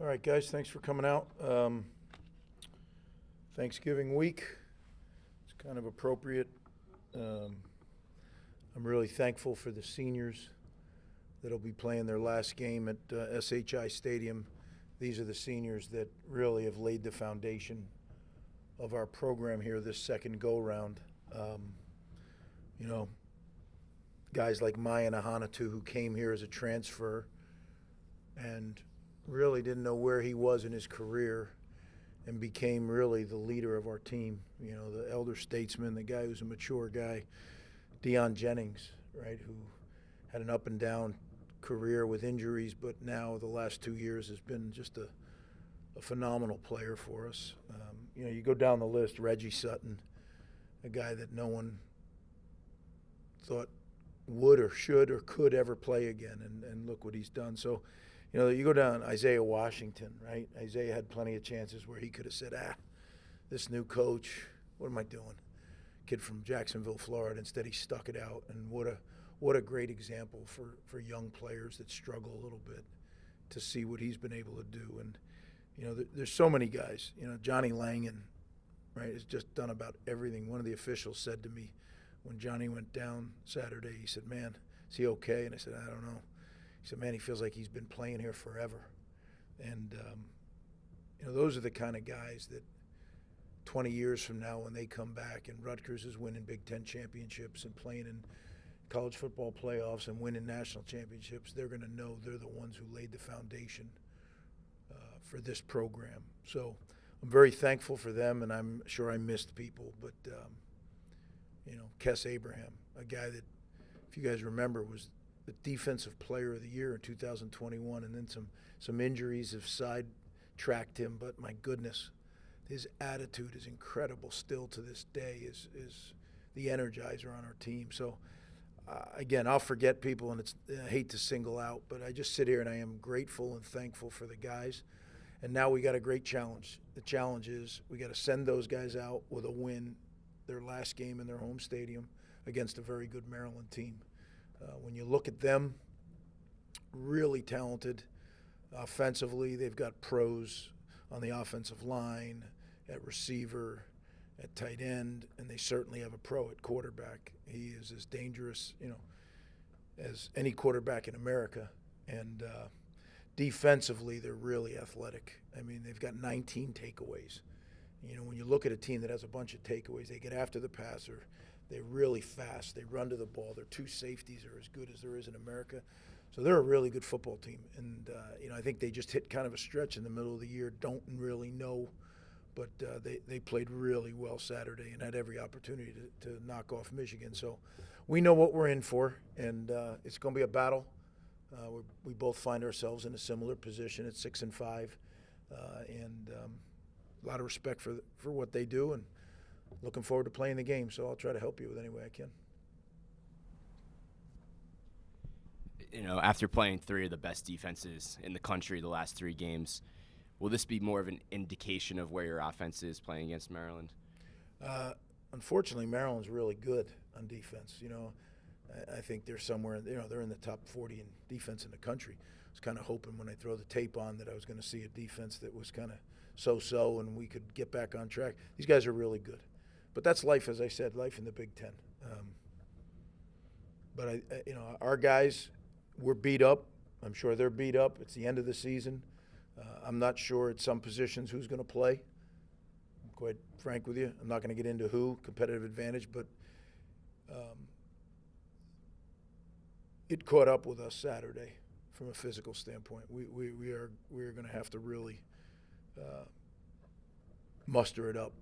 All right, guys, thanks for coming out. Thanksgiving week, it's kind of appropriate. I'm really thankful for the seniors that'll be playing their last game at SHI Stadium. These are the seniors that really have laid the foundation of our program here this second go-round. You know, guys like Mayan Ahanatu, who came here as a transfer and really didn't know where he was in his career and became really the leader of our team. You know, the elder statesman, the guy who's a mature guy, Deion Jennings, right, who had an up and down career with injuries, but now the last 2 years has been just a phenomenal player for us. You know, you go down the list, Reggie Sutton, a guy that no one thought would or should or could ever play again, and look what he's done. So, you know, you go down Isaiah Washington, right? Isaiah had plenty of chances where he could have said, this new coach, what am I doing? Kid from Jacksonville, Florida. Instead, he stuck it out, and what a great example for young players that struggle a little bit to see what he's been able to do. And, you know, there's so many guys. You know, Johnny Langan, right, has just done about everything. One of the officials said to me when Johnny went down Saturday, he said, man, is he okay? And I said, I don't know. He said, man, he feels like he's been playing here forever. And, you know, those are the kind of guys that 20 years from now when they come back and Rutgers is winning Big Ten championships and playing in college football playoffs and winning national championships, they're going to know they're the ones who laid the foundation for this program. So I'm very thankful for them, and I'm sure I missed people. But, you know, Kes Abraham, a guy that, if you guys remember, was the Defensive Player of the Year in 2021, and then some injuries have sidetracked him. But my goodness, his attitude is incredible still to this day, is the energizer on our team. So, again, I'll forget people, and I hate to single out, but I just sit here and I am grateful and thankful for the guys. And now we got a great challenge. The challenge is we got to send those guys out with a win, their last game in their home stadium against a very good Maryland team. When you look at them, really talented offensively. They've got pros on the offensive line, at receiver, at tight end, and they certainly have a pro at quarterback. He is as dangerous, you know, as any quarterback in America. And defensively, they're really athletic. I mean, they've got 19 takeaways. You know, when you look at a team that has a bunch of takeaways, they get after the passer. They're really fast. They run to the ball. Their two safeties are as good as there is in America. So they're a really good football team. And, you know, I think they just hit kind of a stretch in the middle of the year, don't really know. But they played really well Saturday and had every opportunity to knock off Michigan. So we know what we're in for, and it's going to be a battle. We both find ourselves in a similar position at 6-5, and a lot of respect for what they do, and looking forward to playing the game. So I'll try to help you with any way I can. You know, after playing three of the best defenses in the country the last three games, will this be more of an indication of where your offense is playing against Maryland? Unfortunately, Maryland's really good on defense. You know, I think they're somewhere, you know, they're in the top 40 in defense in the country. I was kind of hoping when I throw the tape on that I was going to see a defense that was kind of so-so and we could get back on track. These guys are really good. But that's life, as I said, life in the Big Ten. But, you know, our guys, we're beat up. I'm sure they're beat up. It's the end of the season. I'm not sure at some positions who's going to play. I'm quite frank with you. I'm not going to get into who, competitive advantage, but it caught up with us Saturday from a physical standpoint. We are going to have to really muster it up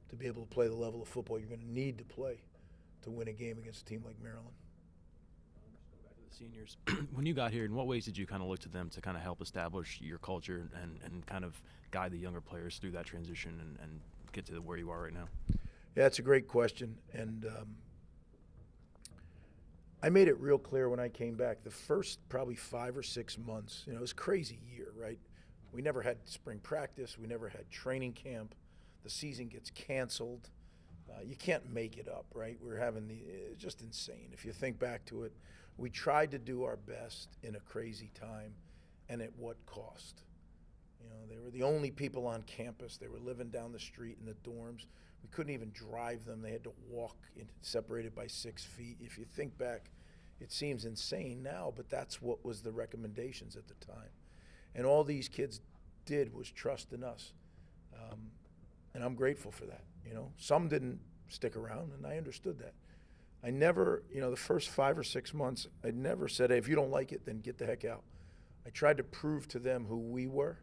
to be able to play the level of football you're going to need to play to win a game against a team like Maryland. Back to the seniors. When you got here, in what ways did you kind of look to them to kind of help establish your culture and kind of guide the younger players through that transition and get to where you are right now? Yeah, that's a great question. And I made it real clear when I came back. The first probably 5 or 6 months, you know, it was a crazy year, right? We never had spring practice. We never had training camp. The season gets canceled. You can't make it up, right? We're having it's just insane. If you think back to it, we tried to do our best in a crazy time, and at what cost? You know, they were the only people on campus. They were living down the street in the dorms. We couldn't even drive them. They had to walk separated by 6 feet. If you think back, it seems insane now, but that's what was the recommendations at the time. And all these kids did was trust in us. And I'm grateful for that. You know, some didn't stick around, and I understood that. I never, you know, the first 5 or 6 months, I never said, hey, if you don't like it, then get the heck out. I tried to prove to them who we were.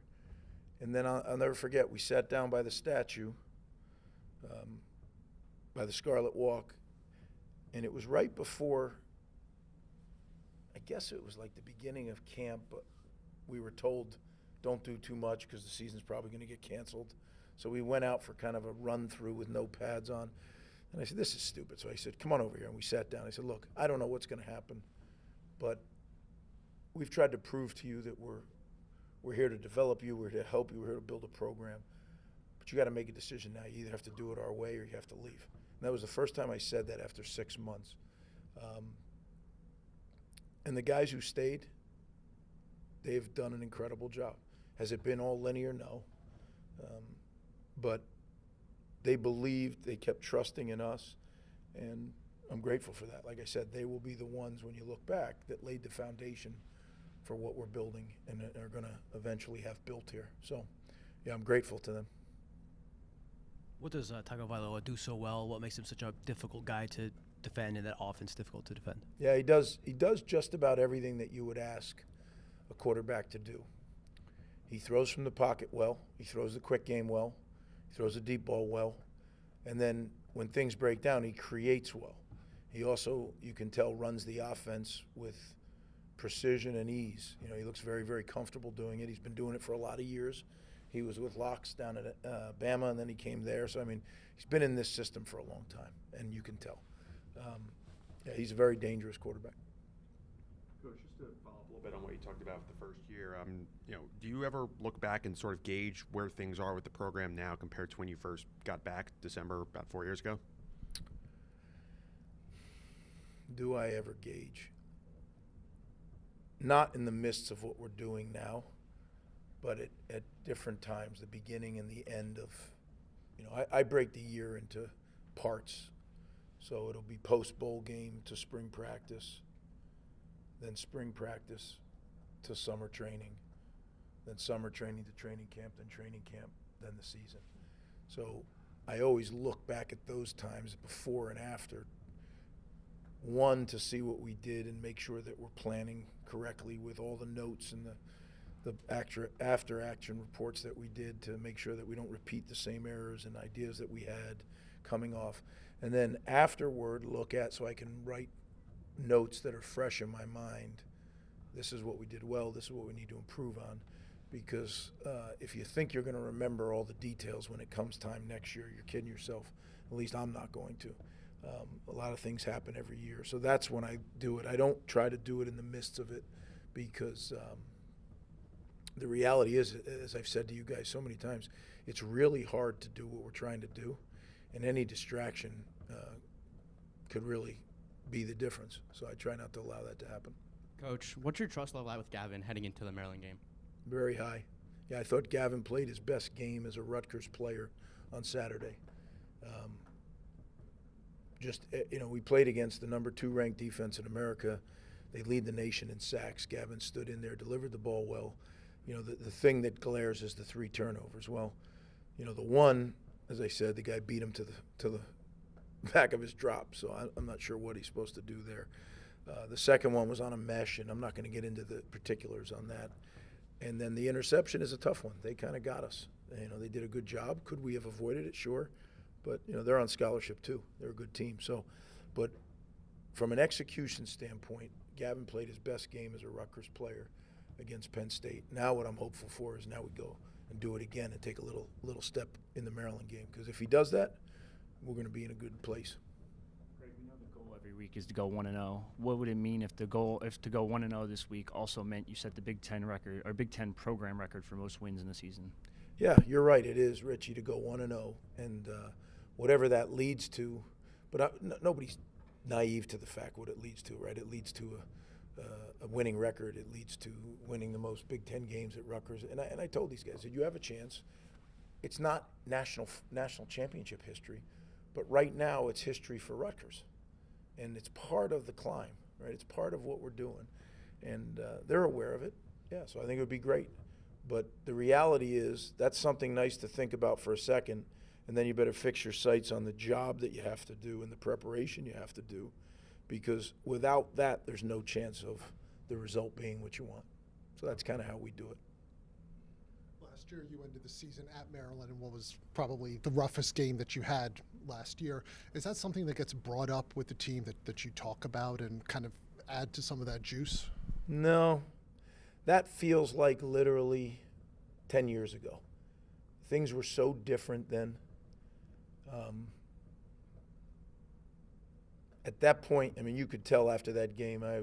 And then I'll never forget, we sat down by the statue, by the Scarlet Walk, and it was right before, I guess it was like the beginning of camp, but we were told don't do too much because the season's probably going to get canceled. So we went out for kind of a run through with no pads on. And I said, this is stupid. So I said, come on over here. And we sat down. I said, look, I don't know what's going to happen, but we've tried to prove to you that we're here to develop you, we're here to help you, we're here to build a program. But you got to make a decision now. You either have to do it our way or you have to leave. And that was the first time I said that after 6 months. And the guys who stayed, they've done an incredible job. Has it been all linear? No. But they believed, they kept trusting in us, and I'm grateful for that. Like I said, they will be the ones, when you look back, that laid the foundation for what we're building and are going to eventually have built here. So, yeah, I'm grateful to them. What does Tagovailoa do so well? What makes him such a difficult guy to defend and that offense difficult to defend? Yeah, he does just about everything that you would ask a quarterback to do. He throws from the pocket well. He throws the quick game well. He throws the deep ball well. And then when things break down, he creates well. He also, you can tell, runs the offense with precision and ease. You know, he looks very, very comfortable doing it. He's been doing it for a lot of years. He was with Locks down at Bama, and then he came there. So, I mean, he's been in this system for a long time, and you can tell. Yeah, he's a very dangerous quarterback. Coach, just to follow up a little bit on what you talked about with the first year, you know, do you ever look back and sort of gauge where things are with the program now compared to when you first got back December about 4 years ago? Do I ever gauge? Not in the midst of what we're doing now, but at different times, the beginning and the end of, you know, I break the year into parts. So it'll be post-bowl game to spring practice, then spring practice to summer training, then summer training to training camp, then training camp, then the season. So I always look back at those times before and after. One, to see what we did and make sure that we're planning correctly with all the notes and the after-action reports that we did to make sure that we don't repeat the same errors and ideas that we had coming off. And then afterward, look at, so I can write notes that are fresh in my mind. This is what we did well. This is what we need to improve on. Because if you think you're going to remember all the details when it comes time next year, you're kidding yourself. At least I'm not going to. A lot of things happen every year. So that's when I do it. I don't try to do it in the midst of it because the reality is, as I've said to you guys so many times, it's really hard to do what we're trying to do. And any distraction could really be the difference. So I try not to allow that to happen. Coach, what's your trust level like with Gavin heading into the Maryland game? Very high. Yeah, I thought Gavin played his best game as a Rutgers player on Saturday. You know, we played against the number 2 ranked defense in America. They lead the nation in sacks. Gavin stood in there, delivered the ball well. You know, the thing that glares is the 3 turnovers. Well, you know, the one, as I said, the guy beat him to the back of his drop, so I'm not sure what he's supposed to do there. The second one was on a mesh, and I'm not going to get into the particulars on that. And then the interception is a tough one. They kind of got us. You know, they did a good job. Could we have avoided it? Sure. But, you know, they're on scholarship too. They're a good team. So, but from an execution standpoint, Gavin played his best game as a Rutgers player against Penn State. Now what I'm hopeful for is now we go and do it again and take a little step in the Maryland game. Because if he does that, we're going to be in a good place. Greg, we know the goal every week is to go 1-0. What would it mean if to go 1-0 this week also meant you set the Big Ten record or Big Ten program record for most wins in the season? Yeah, you're right. It is, Richie, to go 1-0, and whatever that leads to. But nobody's naive to the fact what it leads to, right? It leads to a winning record. It leads to winning the most Big Ten games at Rutgers. And I told these guys, I said, you have a chance. It's not national championship history, but right now it's history for Rutgers. And it's part of the climb, right? It's part of what we're doing. And they're aware of it. Yeah, so I think it would be great. But the reality is that's something nice to think about for a second, and then you better fix your sights on the job that you have to do and the preparation you have to do, because without that, there's no chance of the result being what you want. So that's kind of how we do it. Last year, you ended the season at Maryland in what was probably the roughest game that you had last year. Is that something that gets brought up with the team that you talk about and kind of add to some of that juice? No. That feels like literally 10 years ago. Things were so different then. At that point, I mean, you could tell after that game, I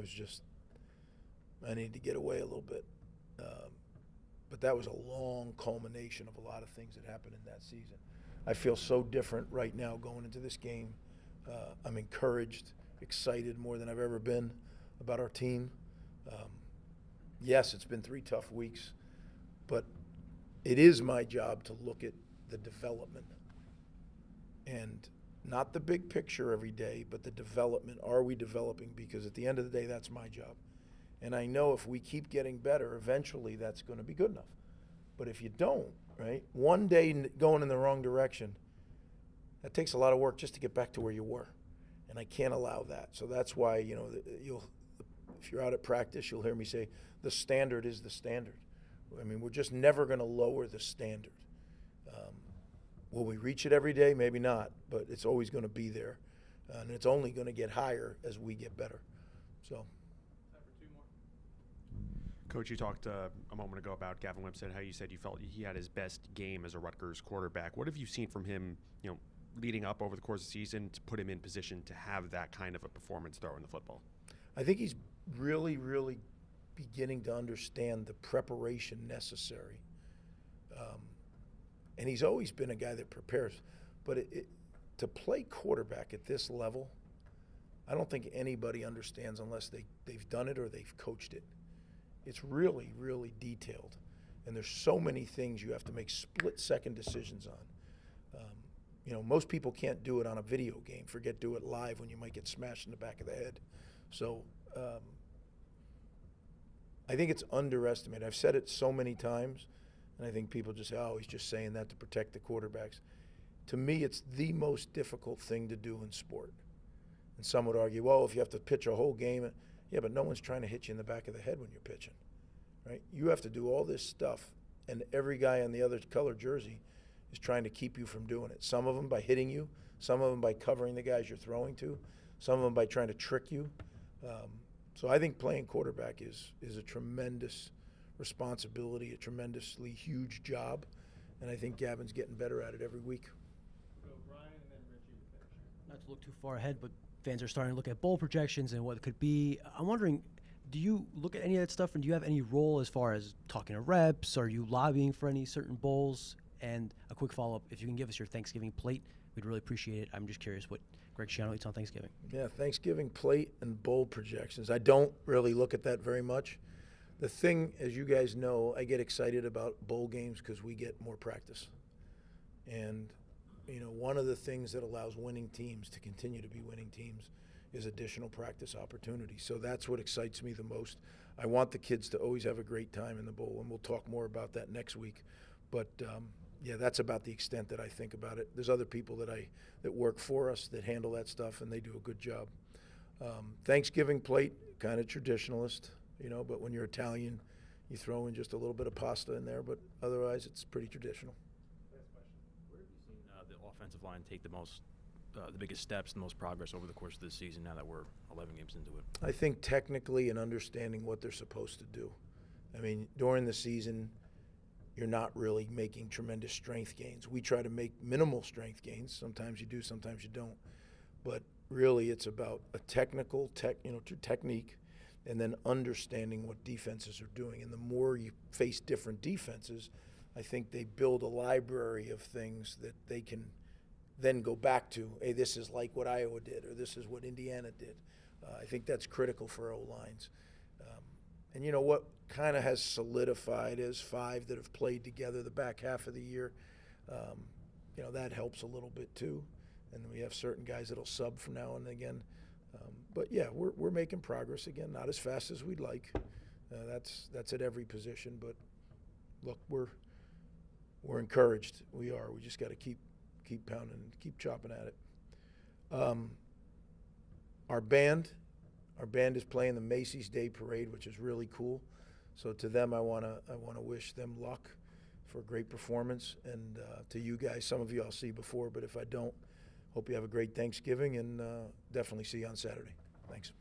needed to get away a little bit. But that was a long culmination of a lot of things that happened in that season. I feel so different right now going into this game. I'm encouraged, excited more than I've ever been about our team. Yes, it's been 3 tough weeks, but it is my job to look at the development and not the big picture every day, but the development. Are we developing? Because at the end of the day, that's my job. And I know if we keep getting better, eventually that's going to be good enough. But if you don't, right, one day going in the wrong direction, that takes a lot of work just to get back to where you were. And I can't allow that. So that's why, you know, if you're out at practice, you'll hear me say, the standard is the standard. I mean, we're just never going to lower the standard. Will we reach it every day? Maybe not, but it's always going to be there. And it's only going to get higher as we get better. So. Time for 2 more. Coach, you talked a moment ago about Gavin Wimsatt, how you said you felt he had his best game as a Rutgers quarterback. What have you seen from him, you know, leading up over the course of the season to put him in position to have that kind of a performance throwing the football? I think he's really, really beginning to understand the preparation necessary. And he's always been a guy that prepares. But to play quarterback at this level, I don't think anybody understands unless they've done it or they've coached it. It's really, really detailed. And there's so many things you have to make split-second decisions on. You know, most people can't do it on a video game. Forget do it live when you might get smashed in the back of the head. So I think it's underestimated. I've said it so many times, and I think people just say, oh, he's just saying that to protect the quarterbacks. To me, it's the most difficult thing to do in sport. And some would argue, well, if you have to pitch a whole game, yeah, but no one's trying to hit you in the back of the head when you're pitching, right? You have to do all this stuff, and every guy on the other colored jersey is trying to keep you from doing it. Some of them by hitting you, some of them by covering the guys you're throwing to, some of them by trying to trick you. So I think playing quarterback is a tremendous responsibility, a tremendously huge job, and I think Gavin's getting better at it every week. We'll go Brian and then Richie to finish. Not to look too far ahead, but fans are starting to look at bowl projections and what it could be. I'm wondering, do you look at any of that stuff, and do you have any role as far as talking to reps? Are you lobbying for any certain bowls? And a quick follow-up, if you can give us your Thanksgiving plate, we'd really appreciate it. I'm just curious what Greg Schiano eats on Thanksgiving. Yeah, Thanksgiving plate and bowl projections. I don't really look at that very much. The thing, as you guys know, I get excited about bowl games because we get more practice. And, you know, one of the things that allows winning teams to continue to be winning teams is additional practice opportunities. So that's what excites me the most. I want the kids to always have a great time in the bowl, and we'll talk more about that next week. But, yeah, that's about the extent that I think about it. There's other people that work for us that handle that stuff, and they do a good job. Thanksgiving plate, kind of traditionalist, you know, but when you're Italian, you throw in just a little bit of pasta in there, but otherwise it's pretty traditional. Last question. Where have you seen the offensive line take the biggest steps and most progress over the course of this season now that we're 11 games into it? I think technically and understanding what they're supposed to do. I mean, during the season, you're not really making tremendous strength gains. We try to make minimal strength gains. Sometimes you do, sometimes you don't. But really it's about a technical, technique, and then understanding what defenses are doing. And the more you face different defenses, I think they build a library of things that they can then go back to. Hey, this is like what Iowa did, or this is what Indiana did. I think that's critical for O-lines. And you know what kind of has solidified is 5 that have played together the back half of the year. You know, that helps a little bit too. And we have certain guys that'll sub from now and again. But yeah, we're making progress again, not as fast as we'd like. That's at every position. But look, we're encouraged. We are. We just got to keep pounding, keep chopping at it. Our band is playing the Macy's Day Parade, which is really cool. So to them, I wanna wish them luck for a great performance, and to you guys, some of you I'll see before, but if I don't, hope you have a great Thanksgiving, and definitely see you on Saturday. Thanks.